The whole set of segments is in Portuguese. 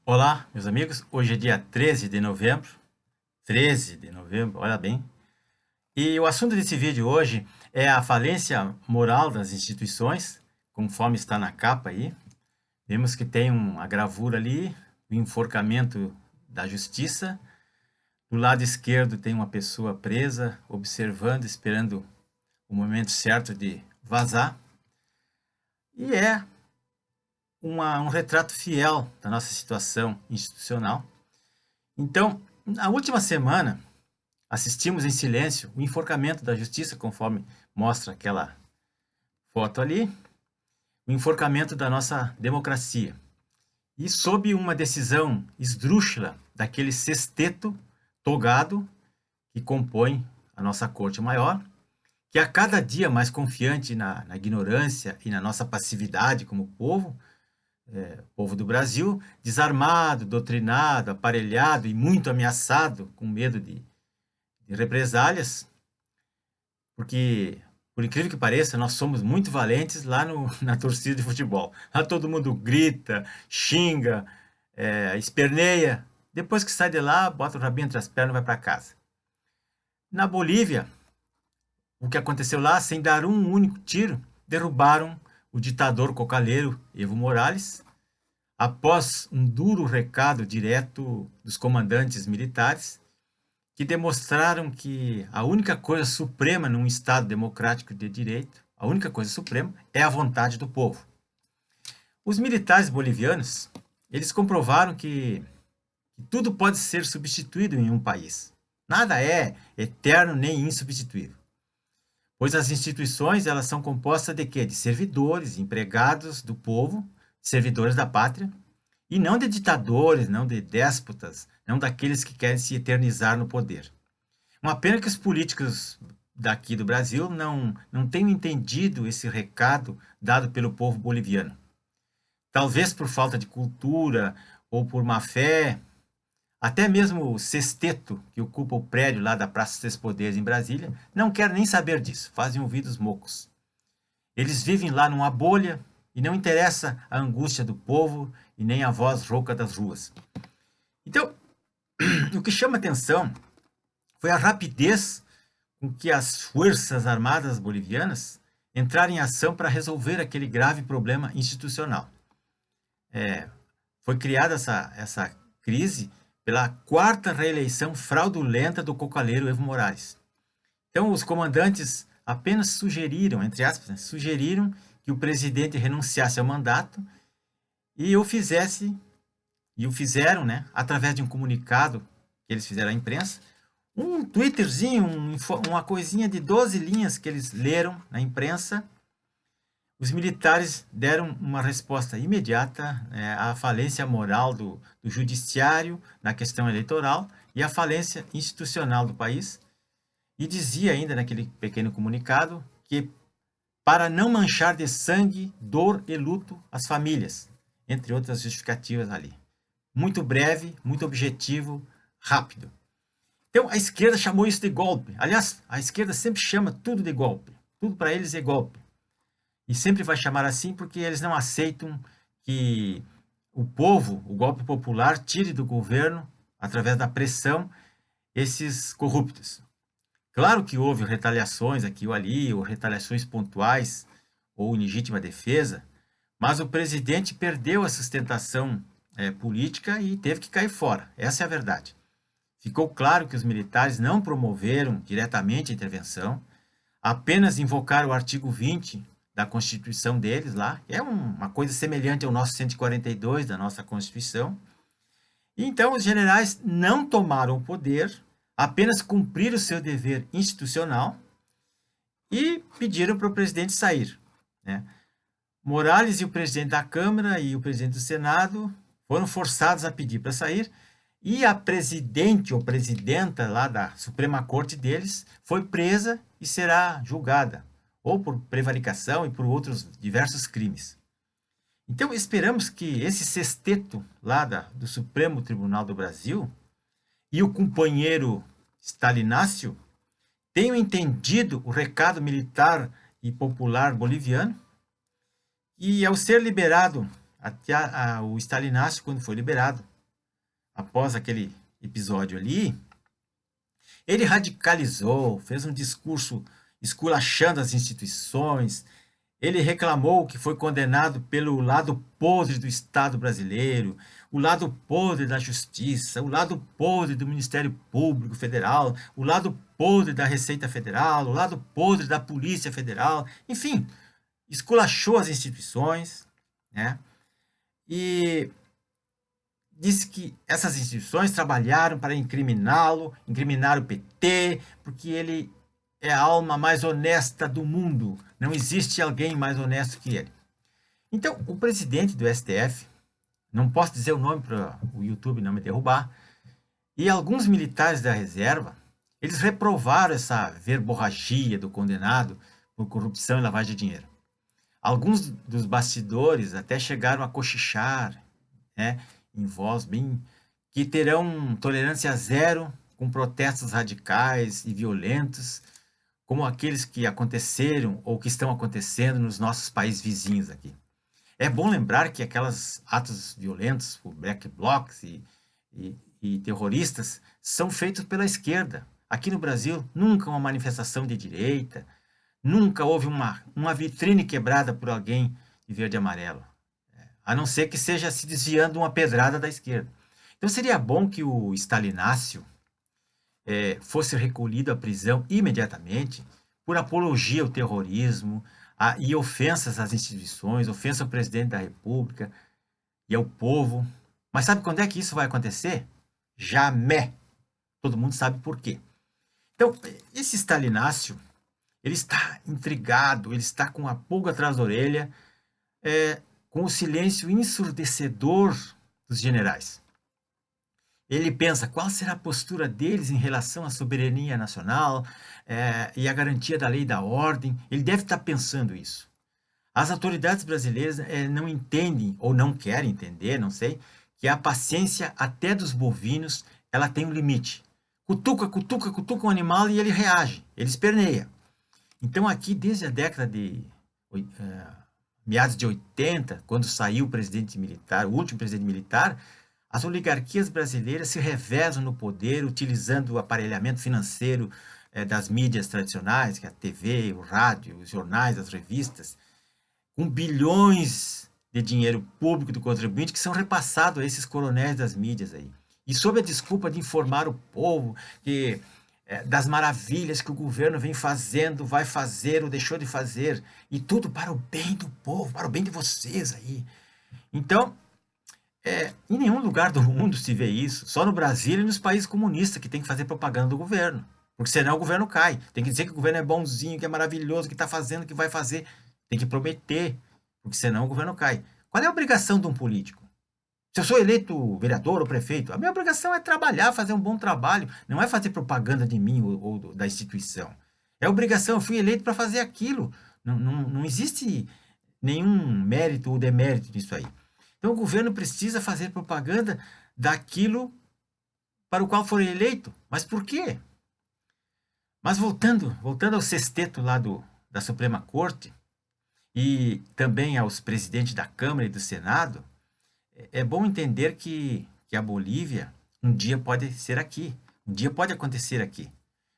Olá, meus amigos. Hoje é dia 13 de novembro. 13 de novembro, olha bem. E o assunto desse vídeo hoje é a falência moral das instituições, conforme está na capa aí. Vemos que tem uma gravura ali, o enforcamento da justiça. Do lado esquerdo tem uma pessoa presa, observando, esperando o momento certo de vazar. E é um retrato fiel da nossa situação institucional. Então, na última semana, assistimos em silêncio o enforcamento da justiça, conforme mostra aquela foto ali, o enforcamento da nossa democracia. E sob uma decisão esdrúxula daquele sexteto togado que compõe a nossa Corte Maior, que a cada dia mais confiante na ignorância e na nossa passividade como povo do Brasil, desarmado, doutrinado, aparelhado e muito ameaçado, com medo de represálias, porque, por incrível que pareça, nós somos muito valentes lá na torcida de futebol. Lá todo mundo grita, xinga, esperneia. Depois que sai de lá, bota o rabinho entre as pernas e vai para casa. Na Bolívia, o que aconteceu lá, sem dar um único tiro, derrubaram o ditador cocaleiro Evo Morales, após um duro recado direto dos comandantes militares, que demonstraram que a única coisa suprema num Estado democrático de direito, a única coisa suprema, é a vontade do povo. Os militares bolivianos, eles comprovaram que tudo pode ser substituído em um país. Nada é eterno nem insubstituível. Pois as instituições, elas são compostas de quê? De servidores, empregados do povo, servidores da pátria, e não de ditadores, não de déspotas, não daqueles que querem se eternizar no poder. Uma pena que os políticos daqui do Brasil não tenham entendido esse recado dado pelo povo boliviano. Talvez por falta de cultura ou por má fé, até mesmo o sexteto que ocupa o prédio lá da Praça dos Três Poderes em Brasília não quer nem saber disso, fazem ouvidos mocos. Eles vivem lá numa bolha e não interessa a angústia do povo e nem a voz rouca das ruas. Então, o que chama atenção foi a rapidez com que as Forças Armadas bolivianas entraram em ação para resolver aquele grave problema institucional. Foi criada essa crise pela quarta reeleição fraudulenta do cocaleiro Evo Morales. Então, os comandantes apenas sugeriram, entre aspas, né, sugeriram que o presidente renunciasse ao mandato e o fizeram, né, através de um comunicado que eles fizeram à imprensa, um twitterzinho, uma coisinha de 12 linhas que eles leram na imprensa. Os militares deram uma resposta imediata à falência moral do judiciário na questão eleitoral e à falência institucional do país. E dizia ainda naquele pequeno comunicado que para não manchar de sangue, dor e luto as famílias, entre outras justificativas ali. Muito breve, muito objetivo, rápido. Então, a esquerda chamou isso de golpe. Aliás, a esquerda sempre chama tudo de golpe. Tudo para eles é golpe. E sempre vai chamar assim porque eles não aceitam que o povo, o golpe popular, tire do governo, através da pressão, esses corruptos. Claro que houve retaliações aqui ou ali, ou retaliações pontuais, ou em legítima defesa, mas o presidente perdeu a sustentação política e teve que cair fora. Essa é a verdade. Ficou claro que os militares não promoveram diretamente a intervenção, apenas invocaram o artigo 20 da Constituição deles lá, que é uma coisa semelhante ao nosso 142 da nossa Constituição. E então os generais não tomaram o poder, apenas cumpriram o seu dever institucional e pediram para o presidente sair, né? Morales e o presidente da Câmara e o presidente do Senado foram forçados a pedir para sair, e a presidente ou presidenta lá da Suprema Corte deles foi presa e será julgada, ou por prevaricação e por outros diversos crimes. Então esperamos que esse sexteto lá do Supremo Tribunal do Brasil e o companheiro Stalinácio tenham entendido o recado militar e popular boliviano, e ao ser liberado, até o Stalinácio, quando foi liberado, após aquele episódio ali, ele radicalizou, fez um discurso esculachando as instituições. Ele reclamou que foi condenado pelo lado podre do Estado brasileiro, o lado podre da Justiça, o lado podre do Ministério Público Federal, o lado podre da Receita Federal, o lado podre da Polícia Federal, enfim, esculachou as instituições, né? E disse que essas instituições trabalharam para incriminá-lo, incriminar o PT, porque ele é a alma mais honesta do mundo. Não existe alguém mais honesto que ele. Então, o presidente do STF, não posso dizer o nome para o YouTube não me derrubar, e alguns militares da reserva, eles reprovaram essa verborragia do condenado por corrupção e lavagem de dinheiro. Alguns dos bastidores até chegaram a cochichar, né, em voz bem, que terão tolerância zero com protestos radicais e violentos, como aqueles que aconteceram ou que estão acontecendo nos nossos países vizinhos aqui. É bom lembrar que aqueles atos violentos, o black blocs e terroristas, são feitos pela esquerda. Aqui no Brasil, nunca uma manifestação de direita, nunca houve uma vitrine quebrada por alguém de verde e amarelo, a não ser que seja se desviando uma pedrada da esquerda. Então seria bom que o Stalinácio fosse recolhido à prisão imediatamente por apologia ao terrorismo e ofensas às instituições, ofensa ao presidente da República e ao povo. Mas sabe quando é que isso vai acontecer? Jamais. Todo mundo sabe por quê. Então, esse Stalinácio, ele está intrigado, ele está com a pulga atrás da orelha, com o silêncio ensurdecedor dos generais. Ele pensa qual será a postura deles em relação à soberania nacional e à garantia da lei e da ordem. Ele deve estar pensando isso. As autoridades brasileiras não entendem, ou não querem entender, não sei, que a paciência até dos bovinos ela tem um limite. Cutuca, cutuca, cutuca um animal e ele reage, ele esperneia. Então aqui, desde a década de meados de 80, quando saiu o presidente militar, o último presidente militar, as oligarquias brasileiras se revezam no poder, utilizando o aparelhamento financeiro das mídias tradicionais, que é a TV, o rádio, os jornais, as revistas, com bilhões de dinheiro público do contribuinte que são repassados a esses coronéis das mídias aí. E sob a desculpa de informar o povo que das maravilhas que o governo vem fazendo, vai fazer ou deixou de fazer, e tudo para o bem do povo, para o bem de vocês aí. Então, em nenhum lugar do mundo se vê isso, só no Brasil e nos países comunistas que tem que fazer propaganda do governo, porque senão o governo cai. Tem que dizer que o governo é bonzinho, que é maravilhoso, que está fazendo, que vai fazer. Tem que prometer, porque senão o governo cai. Qual é a obrigação de um político? Se eu sou eleito vereador ou prefeito, a minha obrigação é trabalhar, fazer um bom trabalho, não é fazer propaganda de mim ou da instituição. É obrigação, eu fui eleito para fazer aquilo. Não existe nenhum mérito ou demérito nisso aí. Então o governo precisa fazer propaganda daquilo para o qual foi eleito. Mas por quê? Mas voltando ao sexteto lá da Suprema Corte e também aos presidentes da Câmara e do Senado, é bom entender que a Bolívia um dia pode ser aqui, um dia pode acontecer aqui.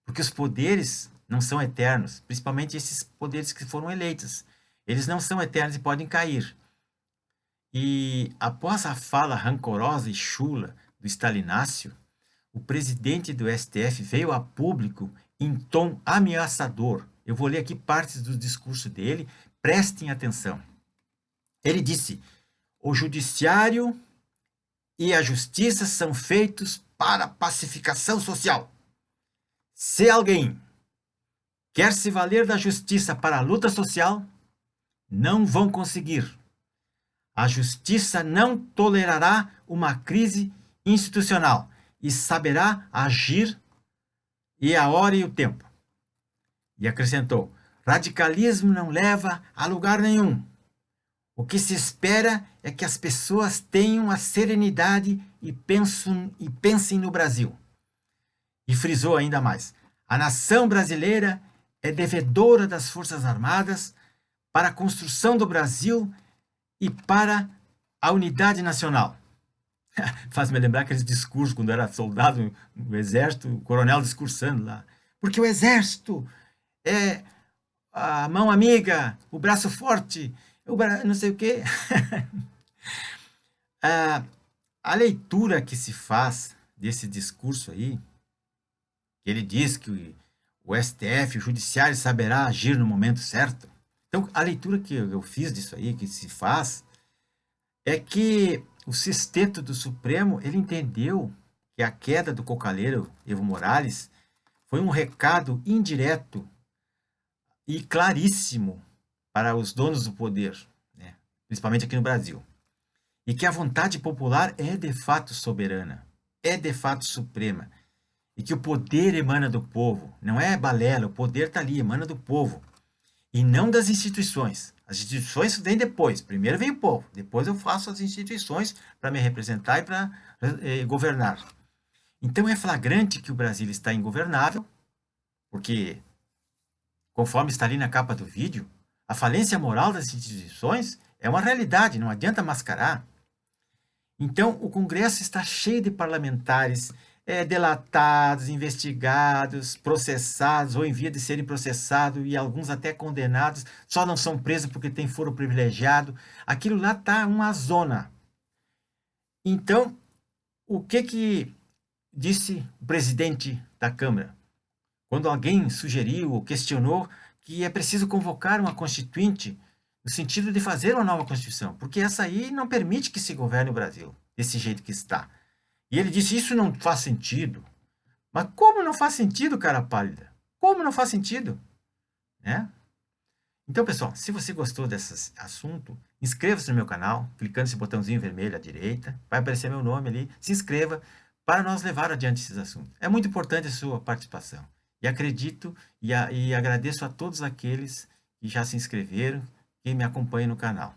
Porque os poderes não são eternos, principalmente esses poderes que foram eleitos. Eles não são eternos e podem cair. E após a fala rancorosa e chula do Stalinácio, o presidente do STF veio a público em tom ameaçador. Eu vou ler aqui partes do discurso dele, prestem atenção. Ele disse: o judiciário e a justiça são feitos para pacificação social. Se alguém quer se valer da justiça para a luta social, não vão conseguir. A justiça não tolerará uma crise institucional e saberá agir e a hora e o tempo. E acrescentou: radicalismo não leva a lugar nenhum. O que se espera é que as pessoas tenham a serenidade e pensem no Brasil. E frisou ainda mais: a nação brasileira é devedora das Forças Armadas para a construção do Brasil e para a unidade nacional. Faz me lembrar aqueles discursos quando era soldado no exército, o coronel discursando lá. Porque o exército é a mão amiga, o braço forte, não sei o quê. A leitura que se faz desse discurso aí, que ele diz que o STF, o Judiciário, saberá agir no momento certo. Então, a leitura que eu fiz disso aí, que se faz, é que o sexteto do Supremo, ele entendeu que a queda do cocaleiro Evo Morales foi um recado indireto e claríssimo para os donos do poder, né? Principalmente aqui no Brasil. E que a vontade popular é de fato soberana, é de fato suprema. E que o poder emana do povo, não é balela, o poder está ali, emana do povo. E não das instituições. As instituições vêm depois. Primeiro vem o povo, depois eu faço as instituições para me representar e para governar. Então é flagrante que o Brasil está ingovernável, porque, conforme está ali na capa do vídeo, a falência moral das instituições é uma realidade, não adianta mascarar. Então, o Congresso está cheio de parlamentares delatados, investigados, processados ou em via de serem processados e alguns até condenados, só não são presos porque têm foro privilegiado. Aquilo lá está uma zona. Então, o que disse o presidente da Câmara? Quando alguém sugeriu ou questionou que é preciso convocar uma constituinte no sentido de fazer uma nova Constituição, porque essa aí não permite que se governe o Brasil desse jeito que está. E ele disse, isso não faz sentido. Mas como não faz sentido, cara pálida? Como não faz sentido? Né? Então, pessoal, se você gostou desse assunto, inscreva-se no meu canal, clicando nesse botãozinho vermelho à direita, vai aparecer meu nome ali, se inscreva para nós levar adiante esses assuntos. É muito importante a sua participação. E acredito e agradeço a todos aqueles que já se inscreveram e me acompanham no canal.